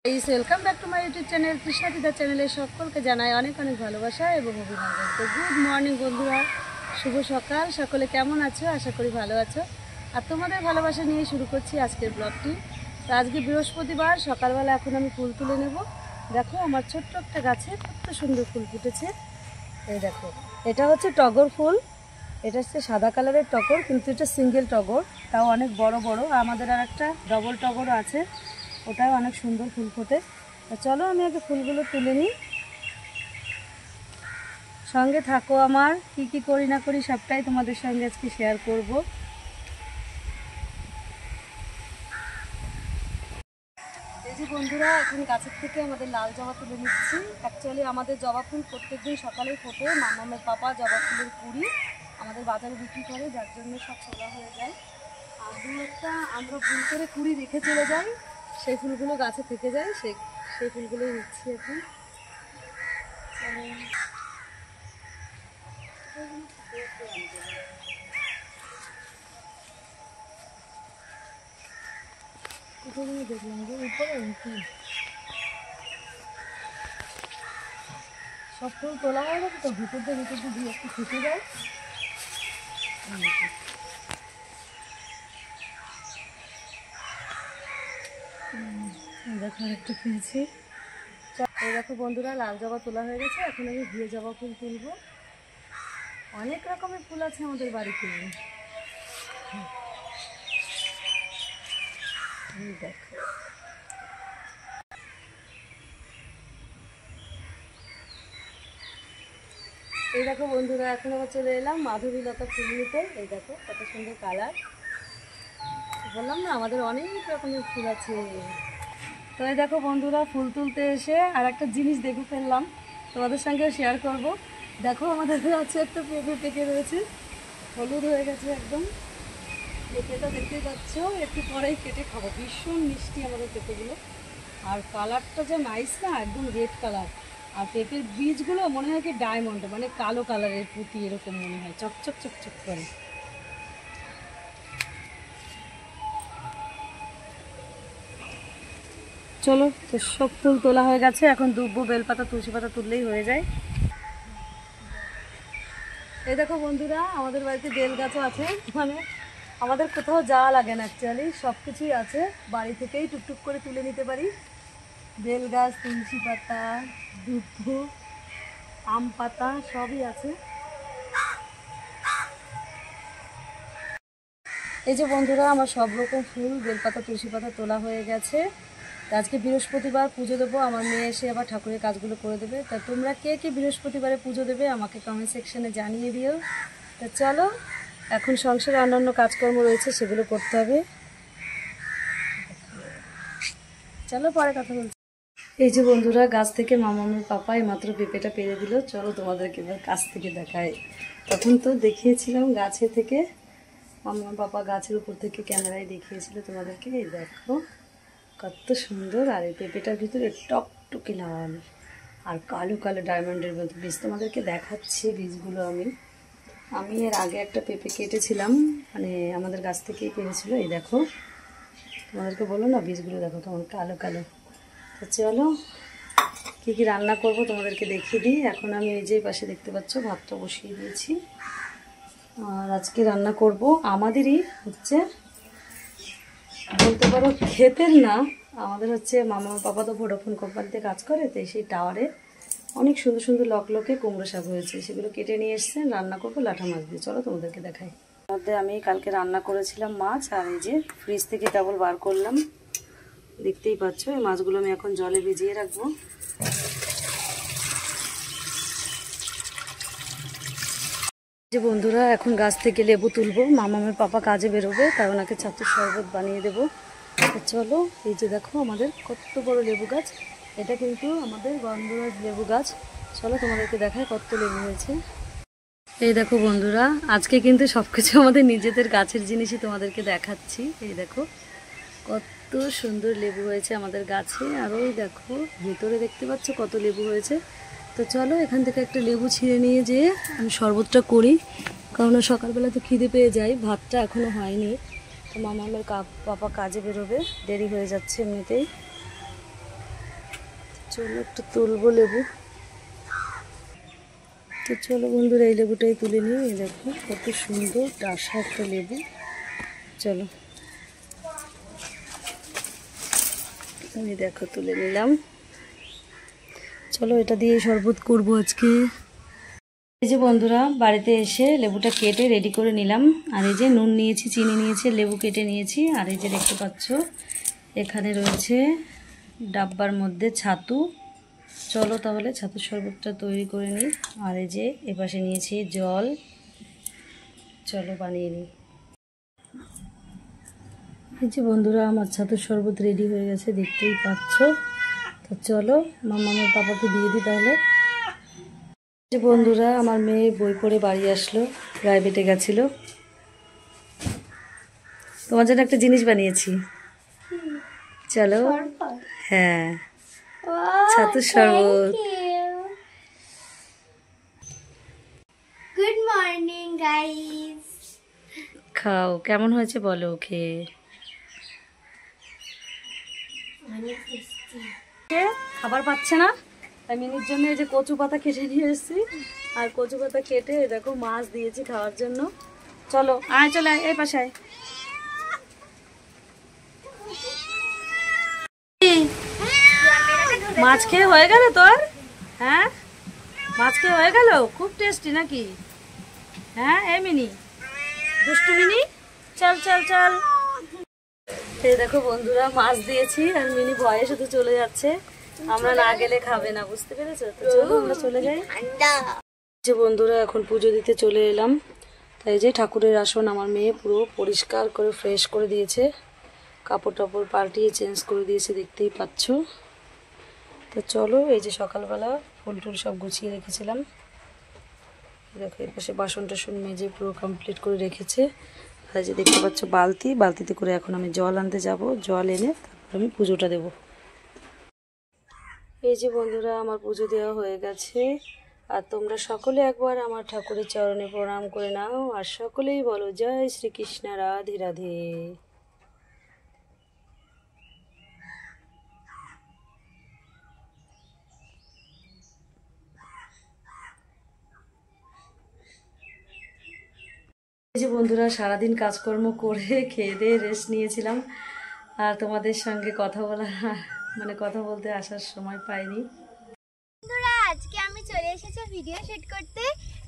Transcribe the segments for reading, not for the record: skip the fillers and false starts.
Welcome back to my YouTube channel Krishna দিদা চ্যানেলে সকলকে জানাই অনেক অনেক ভালোবাসা এবং অভিনন্দন। তো গুড মর্নিং বন্ধুরা, শুভ সকাল। সকলে কেমন আছো? আশা করি ভালো আছো। আর তোমাদের ভালোবাসা নিয়ে শুরু করছি আজকের ব্লগটি। তো আজকে বৃহস্পতিবার, সকালবেলা এখন আমি ফুল তুলে নেব। দেখো আমার ছোট্ট একটা গাছে কত সুন্দর ফুল ফুটেছে। এই দেখো, এটা হচ্ছে টগর ফুল। এটা হচ্ছে সাদা কালারের টগর, কিন্তু এটা সিঙ্গেল টগর, তাও অনেক বড় বড়। আমাদের আর একটা ডবল টগরও আছে, ওটাও অনেক সুন্দর ফুল ফোটে। তা চলো আমি আগে ফুলগুলো তুলে নিই, সঙ্গে থাকো। আমার কি কি করি না করি সবটাই তোমাদের সঙ্গে আজকে শেয়ার করব। এই যে বন্ধুরা, এখন গাছের থেকে আমাদের লাল জবা তুলে নিচ্ছি। অ্যাকচুয়ালি আমাদের জবা ফুল প্রত্যেকদিন সকালেই ফোটে। মামামের পাপা জবা ফুলের কুড়ি আমাদের বাজারে বিক্রি করে, যার জন্য সব তোলা হয়ে যায়। আর দু একটা আমরা ভুল করে কুড়ি রেখে চলে যাই, সেই ফুলগুলো গাছে থেকে যায়, সেই ফুলগুলোই নিচ্ছি এখন। দেখলাম যে উপরে সব ফুল তোলা হয়ে গেছে, তো ভিতর দিয়ে একটু থেকে যায়। দেখো একটু পেয়েছি। এই দেখো বন্ধুরা, লাল জবা তোলা হয়ে গেছে। এখন আমি ঘিয়ে জবা ফুল তুলবো। অনেক রকমের ফুল আছে আমাদের বাড়িতে। দেখো এই দেখো বন্ধুরা, এখন আমরা চলে এলাম মাধবী লতা ফুল নিতে। এই দেখো কত সুন্দর কালার। বললাম না, আমাদের অনেক রকমের ফুল আছে। তো এই দেখো বন্ধুরা, ফুল তুলতে এসে আর একটা জিনিস দেখে ফেললাম, তোমাদের সঙ্গেও শেয়ার করব। দেখো আমাদের আছে একটা পেঁপে পেকে রয়েছে, হলুদ হয়ে গেছে একদম। পেঁপেটা দেখতে পাচ্ছ, একটু পরেই কেটে খাবো। ভীষণ মিষ্টি আমাদের পেঁপেগুলো, আর কালারটা যে নাইস না, একদম রেড কালার। আর পেঁপের বীজগুলো মনে হয় কি ডায়মন্ড, মানে কালো কালারের পুঁতি এরকম মনে হয়, চকচক চকচক করে। চলো, তো সব ফুল তোলা হয়ে গেছে। এখন দুব্বো, বেলপাতা, তুলসী পাতা তুললেই হয়ে যায়। এই দেখো বন্ধুরা, আমাদের বাড়িতে বেল গাছও আছে। মানে আমাদের কোথাও যাওয়া লাগে না, অ্যাকচুয়ালি সব কিছুই আছে, বাড়ি থেকেই টুকটুক করে তুলে নিতে পারি। বেল গাছ, তুলসী পাতা, দুব্বো, আম পাতা সবই আছে। এই যে বন্ধুরা, আমার সব রকম ফুল, বেলপাতা, তুলসী পাতা তোলা হয়ে গেছে। আজকে বৃহস্পতিবার, পুজো দেবো। আমার মেয়ে এসে আবার ঠাকুরের কাজগুলো করে দেবে। তা তোমরা কে কে বৃহস্পতিবারে পুজো দেবে আমাকে কমেন্ট সেকশনে জানিয়ে দিও। তা চলো, এখন সংসারে অন্যান্য কাজকর্ম রয়েছে, সেগুলো করতে হবে। চলো পরে কথা বলছি। এই যে বন্ধুরা, গাছ থেকে মামামের পাপা মাত্র পেঁপেটা পেরে দিল। চলো তোমাদেরকে এবার কাছ থেকে দেখায়। তখন তো দেখিয়েছিলাম গাছে থেকে, মামার পাপা গাছের উপর থেকে ক্যামেরায় দেখিয়েছিল তোমাদেরকে। এই দেখো কত সুন্দর। আর এই পেঁপেটার ভিতরে টকটকে লাল আর কালো কালো ডায়মন্ডের মতো বীজ। তোমাদেরকে দেখাচ্ছি বীজগুলো। আমি এর আগে একটা পেঁপে কেটেছিলাম, মানে আমাদের গাছ থেকেই পেরেছিল। এই দেখো, তোমাদেরকে বলো না, বীজগুলো দেখো কেমন কালো কালো। তো চলো কী কী রান্না করব তোমাদেরকে দেখিয়ে দিই। এখন আমি এই যে পাশে দেখতে পাচ্ছ, ভাতটা বসিয়ে দিয়েছি। আর আজকে রান্না করব আমাদেরই হচ্ছে, বলতে পারো ক্ষেতের না, আমাদের হচ্ছে মামা পাপা তো ভোডাফোন কোম্পানিতে কাজ করে, তো সেই টাওয়ারে অনেক সুন্দর সুন্দর লকলকে কুমড়ো শাক হয়েছে, সেগুলো কেটে নিয়ে এসছে। রান্না করবো লাঠা মাছ দিয়ে। চলো তোমাদেরকে দেখাই। মধ্যে আমি কালকে রান্না করেছিলাম মাছ, আর এই যে ফ্রিজ থেকে কেবল বার করলাম, দেখতেই পাচ্ছ। এই মাছগুলো আমি এখন জলে ভিজিয়ে রাখবো। যে বন্ধুরা, এখন গাছ থেকে লেবু তুলবো। মামামের পাপা কাজে বেরোবে, তাই ওনাকে ছাতুর শরবত বানিয়ে দেবো। চলো, এই যে দেখো আমাদের কত বড় লেবু গাছ। এটা কিন্তু আমাদের গন্ধরাজ লেবু গাছ। চলো তোমাদেরকে দেখায় কত লেবু হয়েছে। এই দেখো বন্ধুরা, আজকে কিন্তু সবকিছু আমাদের নিজেদের গাছের জিনিসই তোমাদেরকে দেখাচ্ছি। এই দেখো কত সুন্দর লেবু হয়েছে আমাদের গাছে। আর ওই দেখো ভেতরে দেখতে পাচ্ছ কত লেবু হয়েছে। তো চলো এখান থেকে একটা লেবু ছিঁড়ে নিয়ে যেয়ে আমি শরবতটা করি, কারণ সকালবেলা তো খিদে পেয়ে যাই। ভাতটা এখনও হয়নি, তো মামামের পাপা কাজে বেরোবে, দেরি হয়ে যাচ্ছে এমনিতেই। চলো একটু তুলবো লেবু। তো চলো বন্ধুরা এই লেবুটাই তুলে নিই। এই দেখো কত সুন্দর টাসা একটা লেবু। চলো আমি দেখো তুলে নিলাম। চলো এটা দিয়ে শরবত করবো আজকে। এই যে বন্ধুরা বাড়িতে এসে লেবুটা কেটে রেডি করে নিলাম। আর এই যে নুন নিয়েছি, চিনি নিয়েছি, লেবু কেটে নিয়েছি। আর এই যে দেখতে পাচ্ছ এখানে রয়েছে ডাব্বার মধ্যে ছাতু। চলো তাহলে ছাতুর শরবতটা তৈরি করে নিই। আর এই যে এপাশে নিয়েছি জল। চলো বানিয়ে নিই। এই যে বন্ধুরা আমার ছাতুর শরবত রেডি হয়ে গেছে, দেখতেই পাচ্ছ। তো চলো মামার পাপাকে দিয়ে দিই তাহলে। যে বন্ধুরা আমার মেয়ে বই পড়ে বাড়ি আসলো, প্রাইভেটে গেছিল। তোমার জন্য একটা জিনিস বানিয়েছি, চলো। হ্যাঁ ছাতুর শরবত। Good morning guys. খাও, কেমন হয়েছে বলো খেয়ে। খাবার পাচ্ছে না তাই মিনির জন্য এই যে কচু পাতা কেটে নিয়ে এসেছি। আর কচু পাতা কেটে দেখো মাছ দিয়েছি খাওয়ার জন্য। চলো আয়, চলে আয়, এই পাশে আয়। মাছ খেয়ে হয়ে গেল তোর? হ্যাঁ মাছ খেয়ে হয়ে গেল, খুব টেস্টি নাকি? হ্যাঁ এই মিনি, দুষ্টু মিনি, চল চল চল। এই দেখো বন্ধুরা মাছ দিয়েছি আর মিনি ভয়ে শুধু চলে যাচ্ছে। আমরা না গেলে খাবে না, বুঝতে পেরেছো? তো চলো আমরা চলে যাই। যে বন্ধুরা এখন পুজো দিতে চলে এলাম। তাই যে ঠাকুরের আসন আমার মেয়ে পুরো পরিষ্কার করে ফ্রেশ করে দিয়েছে, কাপড় টাপড় পাল্টিয়ে চেঞ্জ করে দিয়েছে, দেখতেই পাচ্ছ। তো চলো এই যে সকালবেলা ফুল টুল সব গুছিয়ে রেখেছিলাম। দেখো এর পাশে বাসন টাসন মেজে পুরো কমপ্লিট করে রেখেছে। আর যে দেখতে পাচ্ছ বালতিতে করে এখন আমি জল আনতে যাব। জল এনে তারপর আমি পুজোটা দেব। এই যে বন্ধুরা আমার পুজো দেওয়া হয়ে গেছে। আর তোমরা সকলে একবার আমার ঠাকুরের চরণে প্রণাম করে নাও। আর সকলেই বলো জয় শ্রীকৃষ্ণ, রাধে রাধে। এই যে বন্ধুরা সারাদিন কাজকর্ম করে খেয়ে দিয়ে রেস্ট নিয়েছিলাম। আর তোমাদের সঙ্গে কথা বলতে আসার সময় পাইনি। বন্ধুরা আজকে আমি চলে এসেছি ভিডিও শুট করতে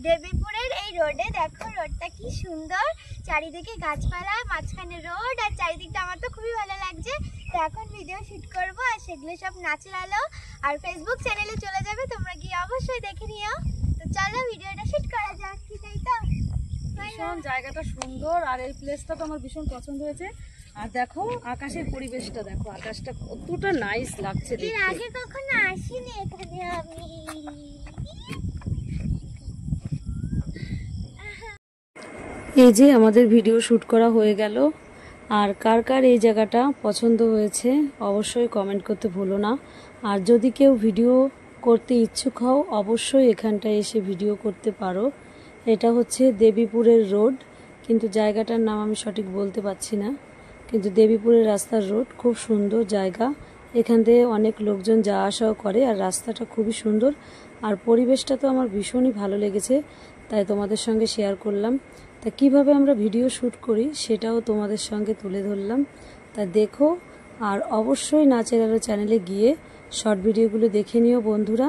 দেবীপুরের এই রোডে। দেখো রোডটা কি সুন্দর, চারিদিকে গাছপালা, মাঝখানে রোড, আর চারিদিকটা আমার তো খুবই ভালো লাগছে। তো এখন ভিডিও শুট করব আর সেগুলো সব নাচের আলো আর ফেসবুক চ্যানেলে চলে যাবে, তোমরা গিয়ে অবশ্যই দেখে নিও। তো চলো ভিডিওটা শুট করা যাক, কি তাই তো? ভীষণ জায়গাটা সুন্দর আর এই প্লেসটা তো আমার ভীষণ পছন্দ হয়েছে। আর দেখো আকাশের পরিবেশটা দেখো, আকাশটা কতটা নাইস লাগছে এর দেখতে। আগে কখনো আসিনি এখানে আমি। এই যে আমাদের ভিডিও শ্যুট করা হয়ে গেল। আর কার কার এই জায়গাটা পছন্দ হয়েছে অবশ্যই কমেন্ট করতে ভুলো না। আর যদি কেউ ভিডিও করতে ইচ্ছুক হও অবশ্যই এখানটায় এসে ভিডিও করতে পারো। এটা হচ্ছে দেবীপুরের রোড, কিন্তু জায়গাটার নাম আমি সঠিক বলতে পারছি না। কিন্তু দেবীপুরের রাস্তার রোড, খুব সুন্দর জায়গা। এখান থেকে অনেক লোকজন যাওয়া আসাও করে। আর রাস্তাটা খুবই সুন্দর আর পরিবেশটা তো আমার ভীষণই ভালো লেগেছে, তাই তোমাদের সঙ্গে শেয়ার করলাম। তা কীভাবে আমরা ভিডিও শ্যুট করি সেটাও তোমাদের সঙ্গে তুলে ধরলাম। তা দেখো আর অবশ্যই নাচের আলো চ্যানেলে গিয়ে শর্ট ভিডিওগুলো দেখে নিও বন্ধুরা।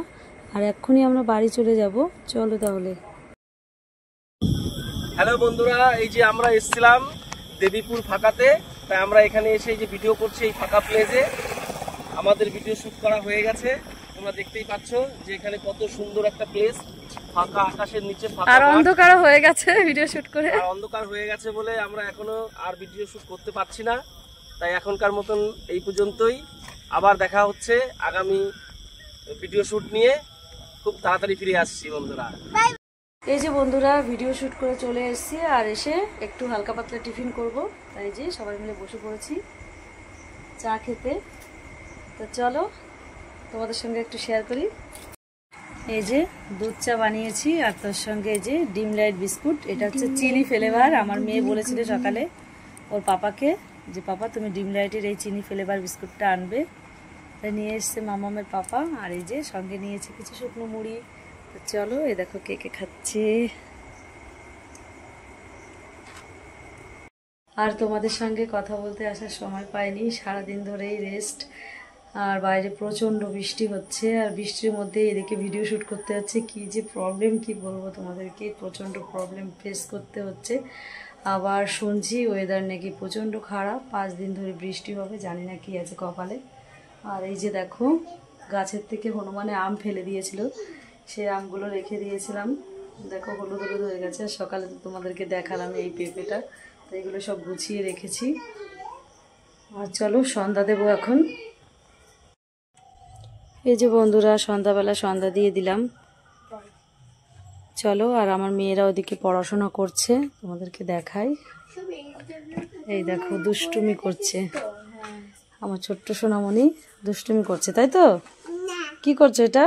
আর এক্ষুনি আমরা বাড়ি চলে যাব, চলো তাহলে। হ্যালো বন্ধুরা, এই যে আমরা এসেছিলাম দেবীপুর ফাঁকাতে, তাই আমরা এখানে এসে এই যে ভিডিও করছি এই ফাঁকা প্লেসে। আমাদের ভিডিও শুট করা হয়ে গেছে, তোমরা দেখতেই পাচ্ছ যে এখানে কত সুন্দর একটা প্লেস, ফাঁকা আকাশের নিচে ফাঁকা আর অন্ধকার হয়ে গেছে ভিডিও শুট করে। আর অন্ধকার হয়ে গেছে বলে আমরা এখনো আর ভিডিও শুট করতে পারছি না। তাই এখনকার মতন এই পর্যন্তই, আবার দেখা হচ্ছে আগামী ভিডিও শুট নিয়ে। খুব তাড়াতাড়ি ফিরে আসছি বন্ধুরা। এই যে বন্ধুরা ভিডিও শ্যুট করে চলে এসেছি আর এসে একটু হালকা পাতলা টিফিন করব, তাই যে সবাই মিলে বসে পড়েছি চা খেতে। তো চলো তোমাদের সঙ্গে একটু শেয়ার করি। এই যে দুধ চা বানিয়েছি আর তার সঙ্গে এই যে ডিম লাইট বিস্কুট। এটা হচ্ছে চিনি ফ্লেভার। আমার মেয়ে বলেছিল সকালে ওর পাপাকে যে পাপা তুমি ডিম লাইটের এই চিনি ফ্লেভার বিস্কুটটা আনবে। তাই নিয়ে এসছে মামামের পাপা, আর এই যে সঙ্গে নিয়েছে কিছু শুকনো মুড়ি। তো চলো, এই দেখো কে কে খাচ্ছে। আর তোমাদের সঙ্গে কথা বলতে আসার সময় পাইনি, সারাদিন ধরেই রেস্ট। আর বাইরে প্রচণ্ড বৃষ্টি হচ্ছে, আর বৃষ্টির মধ্যে এদিকে ভিডিও শ্যুট করতে হচ্ছে। কি যে প্রবলেম, কি বলবো তোমাদেরকে, প্রচণ্ড প্রবলেম ফেস করতে হচ্ছে। আবার শুনছি ওয়েদার নাকি প্রচণ্ড খারাপ, 5 দিন ধরে বৃষ্টি হবে, জানি না কি আছে কপালে। আর এই যে দেখো, গাছের থেকে হনুমানে আম ফেলে দিয়েছিল, সেই আমগুলো রেখে দিয়েছিলাম, দেখো হলুদ হলুদ হয়ে গেছে। আর সকালে তো তোমাদেরকে দেখালাম এই পেঁপেটা, তো এগুলো সব গুছিয়ে রেখেছি। আর চলো সন্ধ্যা দেবো এখন। এই যে বন্ধুরা, সন্ধ্যাবেলা সন্ধ্যা দিয়ে দিলাম। চলো, আর আমার মেয়েরা ওদিকে পড়াশোনা করছে, তোমাদেরকে দেখাই। এই দেখো দুষ্টুমি করছে, আমার ছোট্ট সোনামণি দুষ্টুমি করছে, তাই তো? কি করছো এটা?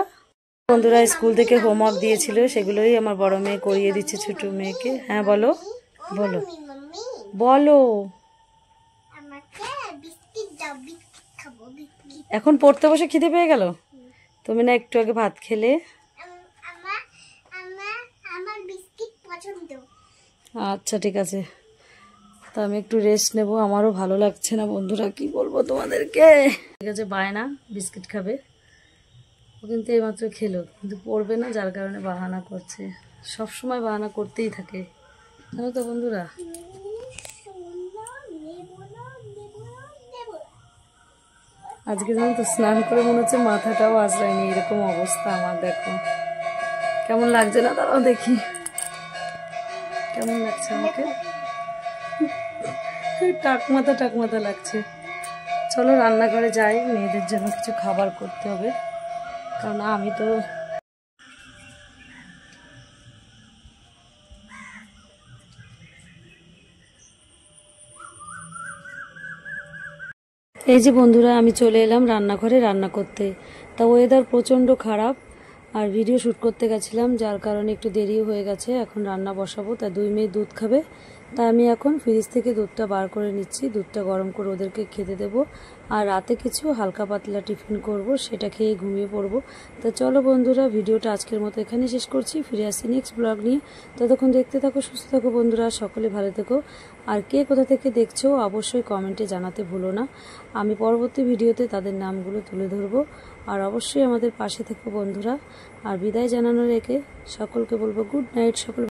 বন্ধুরা স্কুল থেকে হোমওয়ার্ক দিয়েছিল, সেগুলোই আমার বড় মেয়ে করিয়ে দিচ্ছে ছোট মেয়েকে। হ্যাঁ বলো, বলো বলো। এখন পড়তে বসে খিদে পেয়ে গেল? তুমি না একটু আগে ভাত খেলে? আচ্ছা ঠিক আছে, তা আমি একটু রেস্ট নেব, আমারও ভালো লাগছে না বন্ধুরা, কি বলবো তোমাদেরকে। ঠিক আছে, বায়না বিস্কিট খাবে, ও কিন্তু এইমাত্র খেলো, কিন্তু পড়বে না, যার কারণে বাহানা করছে। সব সময় বাহানা করতেই থাকে, জানো তো বন্ধুরা। আজকে জানো তো স্নান করে মনে হচ্ছে মাথাটাও আজরায়নি, এরকম অবস্থা আমার। দেখো কেমন লাগছে না, দাঁড়াও দেখি কেমন লাগছে আমাকে, টাকমাথা লাগছে। চলো রান্নাঘরে যাই, মেয়েদের জন্য কিছু খাবার করতে হবে, কারণ আমি তো এই যে বন্ধুরা, আমি চলে এলাম রান্নাঘরে রান্না করতে। তা ওয়েদার প্রচণ্ড খারাপ, আর ভিডিও শ্যুট করতে গেছিলাম, যার কারণে একটু দেরিও হয়ে গেছে। এখন রান্না বসাবো, তা 2 মেয়ে দুধ খাবে, তা আমি এখন ফ্রিজ থেকে দুধটা বার করে নিচ্ছি, দুধটা গরম করে ওদেরকে খেতে দেবো। আর রাতে কিছু হালকা পাতলা টিফিন করব, সেটা খেয়ে ঘুমিয়ে পড়বো। তা চলো বন্ধুরা, ভিডিওটা আজকের মতো এখানে শেষ করছি, ফিরে আসছি নেক্সট ব্লগ নিয়ে। ততক্ষণ দেখতে থাকো, সুস্থ থাকো বন্ধুরা, সকলে ভালো থেকো। আর কে কোথা থেকে দেখছো অবশ্যই কমেন্টে জানাতে ভুলো না, আমি পরবর্তী ভিডিওতে তাদের নামগুলো তুলে ধরবো। আর অবশ্যই আমাদের পাশে থেকো বন্ধুরা। আর বিদায় জানানোর একে সকলকে বলবো গুড নাইট। সকল